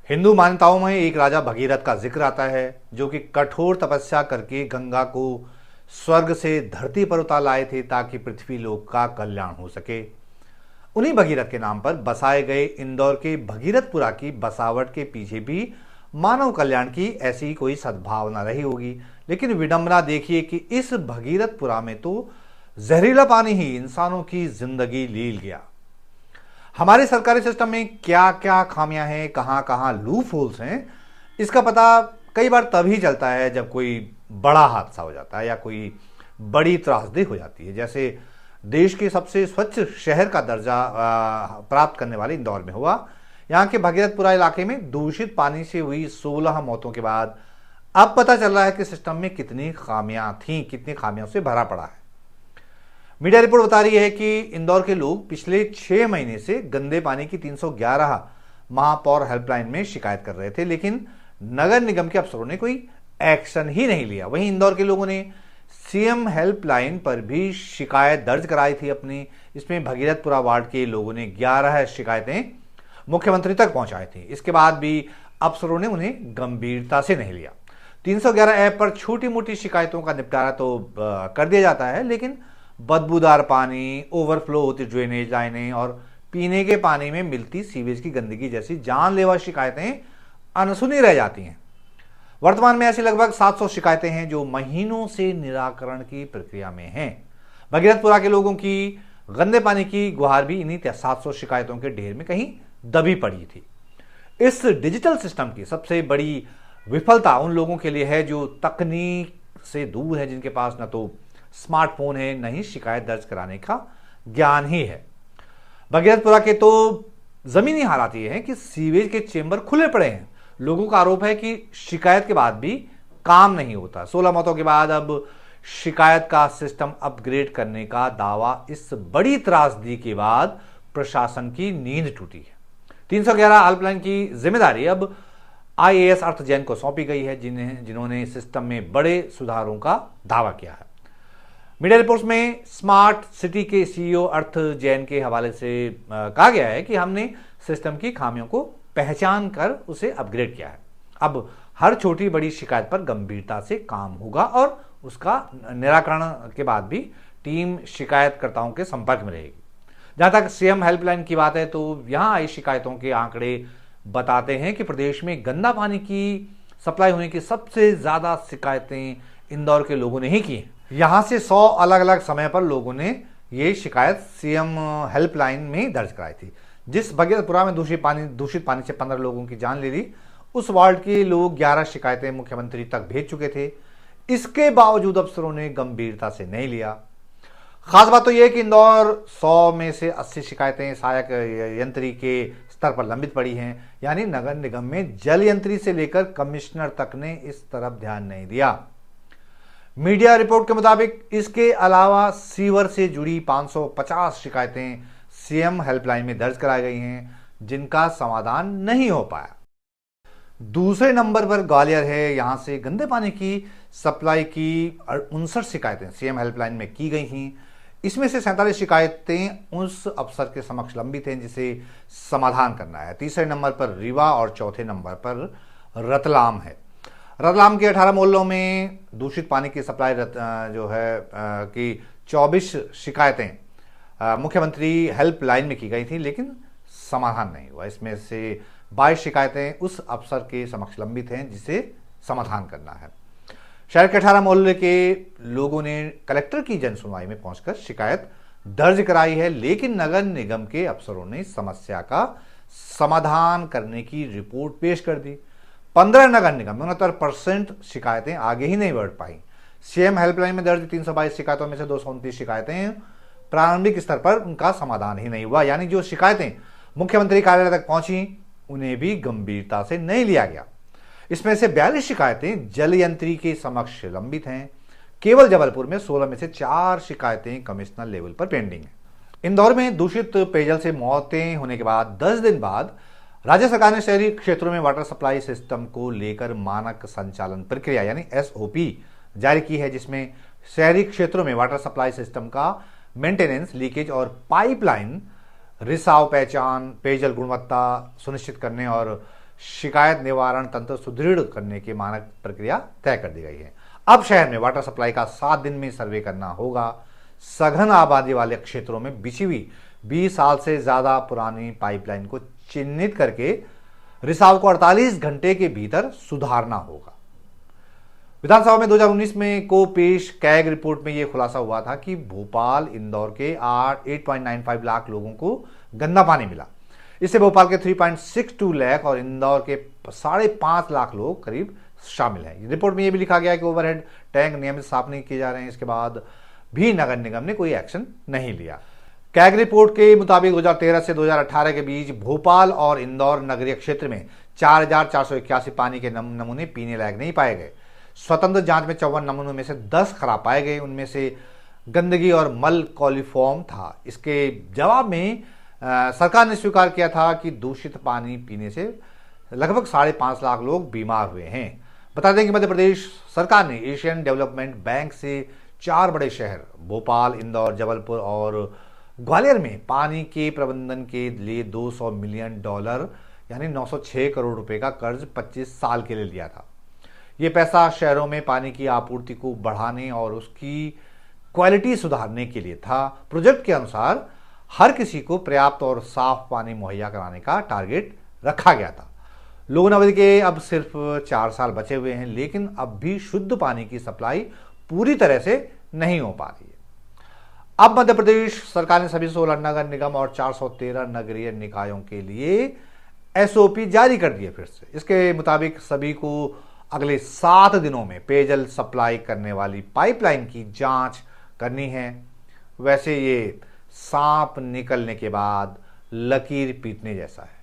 हिंदू मान्यताओं में एक राजा भगीरथ का जिक्र आता है जो कि कठोर तपस्या करके गंगा को स्वर्ग से धरती पर उतार लाए थे ताकि पृथ्वी लोक का कल्याण हो सके। उन्हीं भगीरथ के नाम पर बसाए गए इंदौर के भगीरथपुरा की बसावट के पीछे भी मानव कल्याण की ऐसी कोई सद्भावना रही होगी। लेकिन विडंबना देखिए कि इस भगीरथपुरा में तो जहरीला पानी ही इंसानों की जिंदगी लील गया। हमारे सरकारी सिस्टम में क्या क्या खामियां हैं, कहां कहां लूप होल्स हैं, इसका पता कई बार तभी चलता है जब कोई बड़ा हादसा हो जाता है या कोई बड़ी त्रासदी हो जाती है। जैसे देश के सबसे स्वच्छ शहर का दर्जा प्राप्त करने वाले इंदौर में हुआ। यहाँ के भगीरथपुरा इलाके में दूषित पानी से हुई 16 मौतों के बाद अब पता चल रहा है कि सिस्टम में कितनी खामियां थीं, कितनी खामियों से भरा पड़ा है। मीडिया रिपोर्ट बता रही है कि इंदौर के लोग पिछले 6 महीने से गंदे पानी की 311 महापौर हेल्पलाइन में शिकायत कर रहे थे, लेकिन नगर निगम के अफसरों ने कोई एक्शन ही नहीं लिया। वहीं इंदौर के लोगों ने सीएम हेल्पलाइन पर भी शिकायत दर्ज कराई थी अपनी। इसमें भगीरथपुरा वार्ड के लोगों ने 11 शिकायतें मुख्यमंत्री तक पहुंचाई थी। इसके बाद भी अफसरों ने उन्हें गंभीरता से नहीं लिया। 311 ऐप पर छोटी मोटी शिकायतों का निपटारा तो कर दिया जाता है, लेकिन बदबूदार पानी, ओवरफ्लो होती ड्रेनेज लाइनें और पीने के पानी में मिलती सीवेज की गंदगी जैसी जानलेवा शिकायतें अनसुनी रह जाती हैं। वर्तमान में ऐसी लगभग 700 शिकायतें हैं जो महीनों से निराकरण की प्रक्रिया में हैं। भगीरथपुरा के लोगों की गंदे पानी की गुहार भी इन्हीं 700 शिकायतों के ढेर में कहीं दबी पड़ी थी। इस डिजिटल सिस्टम की सबसे बड़ी विफलता उन लोगों के लिए है जो तकनीक से दूर है, जिनके पास न तो स्मार्टफोन है, न ही शिकायत दर्ज कराने का ज्ञान ही है। भगीरथपुरा के तो जमीनी हालात ये हैं कि सीवेज के चेंबर खुले पड़े हैं। लोगों का आरोप है कि शिकायत के बाद भी काम नहीं होता। 16 मौतों के बाद अब शिकायत का सिस्टम अपग्रेड करने का दावा, इस बड़ी त्रासदी के बाद प्रशासन की नींद टूटी है। 311 हेल्पलाइन की जिम्मेदारी अब आईएएस अर्थ जैन को सौंपी गई है, जिन्होंने सिस्टम में बड़े सुधारों का दावा किया है। मीडिया रिपोर्ट्स में स्मार्ट सिटी के सीईओ अर्थ जैन के हवाले से कहा गया है कि हमने सिस्टम की खामियों को पहचान कर उसे अपग्रेड किया है। अब हर छोटी बड़ी शिकायत पर गंभीरता से काम होगा और उसका निराकरण के बाद भी टीम शिकायतकर्ताओं के संपर्क में रहेगी। जहां तक सीएम हेल्पलाइन की बात है तो यहां आई शिकायतों के आंकड़े बताते हैं कि प्रदेश में गंदा पानी की सप्लाई होने की सबसे ज्यादा शिकायतें इंदौर के लोगों ने ही की हैं। यहां से 100 अलग अलग समय पर लोगों ने ये शिकायत सीएम हेल्पलाइन में दर्ज कराई थी। जिस भगीरथपुरा में दूषित पानी से 15 लोगों की जान ले ली, उस वार्ड के लोग 11 शिकायतें मुख्यमंत्री तक भेज चुके थे। इसके बावजूद अफसरों ने गंभीरता से नहीं लिया। खास बात तो यह कि इंदौर 100 में से 80 शिकायतें सहायक यंत्री के स्तर पर लंबित पड़ी हैं, यानी नगर निगम में जल यंत्री से लेकर कमिश्नर तक ने इस तरफ ध्यान नहीं दिया। मीडिया रिपोर्ट के मुताबिक इसके अलावा सीवर से जुड़ी 550 शिकायतें सीएम हेल्पलाइन में दर्ज कराई गई हैं, जिनका समाधान नहीं हो पाया। दूसरे नंबर पर ग्वालियर है। यहां से गंदे पानी की सप्लाई की 59 शिकायतें सीएम हेल्पलाइन में की गई थी। इसमें से 47 शिकायतें उस अफसर के समक्ष लंबित हैं जिसे समाधान करना है। तीसरे नंबर पर रीवा और चौथे नंबर पर रतलाम है। रतलाम के 18 मोहल्लों में दूषित पानी की सप्लाई की 24 शिकायतें मुख्यमंत्री हेल्पलाइन में की गई थी, लेकिन समाधान नहीं हुआ। इसमें से 22 शिकायतें उस अफसर के समक्ष लंबित हैं जिसे समाधान करना है। शहर के 18 मोहल्ले के लोगों ने कलेक्टर की जन सुनवाई में पहुंचकर शिकायत दर्ज कराई है, लेकिन नगर निगम के अफसरों ने समस्या का समाधान करने की रिपोर्ट पेश कर दी। 15 नगर निगम 69% शिकायतें आगे ही नहीं बढ़ पाई। सीएम हेल्पलाइन में दर्ज 322 शिकायतों में से 229 शिकायतें प्रारंभिक स्तर पर उनका समाधान ही नहीं हुआ, यानी जो शिकायतें मुख्यमंत्री कार्यालय तक पहुंची उन्हें भी गंभीरता से नहीं लिया गया। इसमें से 42 शिकायतें जल यंत्री के समक्ष लंबित हैं। केवल जबलपुर में 16 में से 4 शिकायतें कमिश्नर लेवल पर पेंडिंग हैं। इंदौर में दूषित पेयजल से मौतें होने के बाद 10 दिन बाद राज्य सरकार ने शहरी क्षेत्रों में वाटर सप्लाई सिस्टम को लेकर मानक संचालन प्रक्रिया यानी एसओपी जारी की है, जिसमें शहरी क्षेत्रों में वाटर सप्लाई सिस्टम का मेंटेनेंस, लीकेज और पाइपलाइन रिसाव पहचान, पेयजल गुणवत्ता सुनिश्चित करने और शिकायत निवारण तंत्र सुदृढ़ करने की मानक प्रक्रिया तय कर दी गई है। अब शहर में वाटर सप्लाई का 7 दिन में सर्वे करना होगा। सघन आबादी वाले क्षेत्रों में बिछी हुई 20 साल से ज्यादा पुरानी पाइपलाइन को चिन्हित करके रिसाव को 48 घंटे के भीतर सुधारना होगा। विधानसभा में 2019 में को पेश कैग रिपोर्ट में यह खुलासा हुआ था कि भोपाल इंदौर के 8.95 लाख लोगों को गंदा पानी मिला। इससे भोपाल के 3.62 लाख और इंदौर के 5.5 लाख लोग करीब शामिल हैं। रिपोर्ट में यह भी लिखा गया है कि ओवरहेड टैंक नियमित साफ नहीं किए जा रहे हैं। इसके बाद भी नगर निगम ने कोई एक्शन नहीं लिया। कैग रिपोर्ट के मुताबिक 2013 से 2018 के बीच भोपाल और इंदौर नगरीय क्षेत्र में 4,481 पानी के नमूने पीने लायक नहीं पाए गए। स्वतंत्र जांच में 54 नमूनों में से 10 खराब पाए गए। उनमें से गंदगी और मल कॉलिफॉर्म था। इसके जवाब में सरकार ने स्वीकार किया था कि दूषित पानी पीने से लगभग 5.5 लाख लोग बीमार हुए हैं। बता दें कि मध्य प्रदेश सरकार ने एशियन डेवलपमेंट बैंक से 4 बड़े शहर भोपाल, इंदौर, जबलपुर और ग्वालियर में पानी के प्रबंधन के लिए $200 मिलियन यानी 906 करोड़ रुपए का कर्ज 25 साल के लिए लिया था। यह पैसा शहरों में पानी की आपूर्ति को बढ़ाने और उसकी क्वालिटी सुधारने के लिए था। प्रोजेक्ट के अनुसार हर किसी को पर्याप्त और साफ पानी मुहैया कराने का टारगेट रखा गया था। लोगों अवधि के अब सिर्फ 4 साल बचे हुए हैं, लेकिन अब भी शुद्ध पानी की सप्लाई पूरी तरह से नहीं हो पा रही है। अब मध्य प्रदेश सरकार ने सभी 16 नगर निगम और 413 नगरीय निकायों के लिए एसओपी जारी कर दिए फिर से। इसके मुताबिक सभी को अगले 7 दिनों में पेयजल सप्लाई करने वाली पाइपलाइन की जांच करनी है। वैसे ये सांप निकलने के बाद लकीर पीटने जैसा है।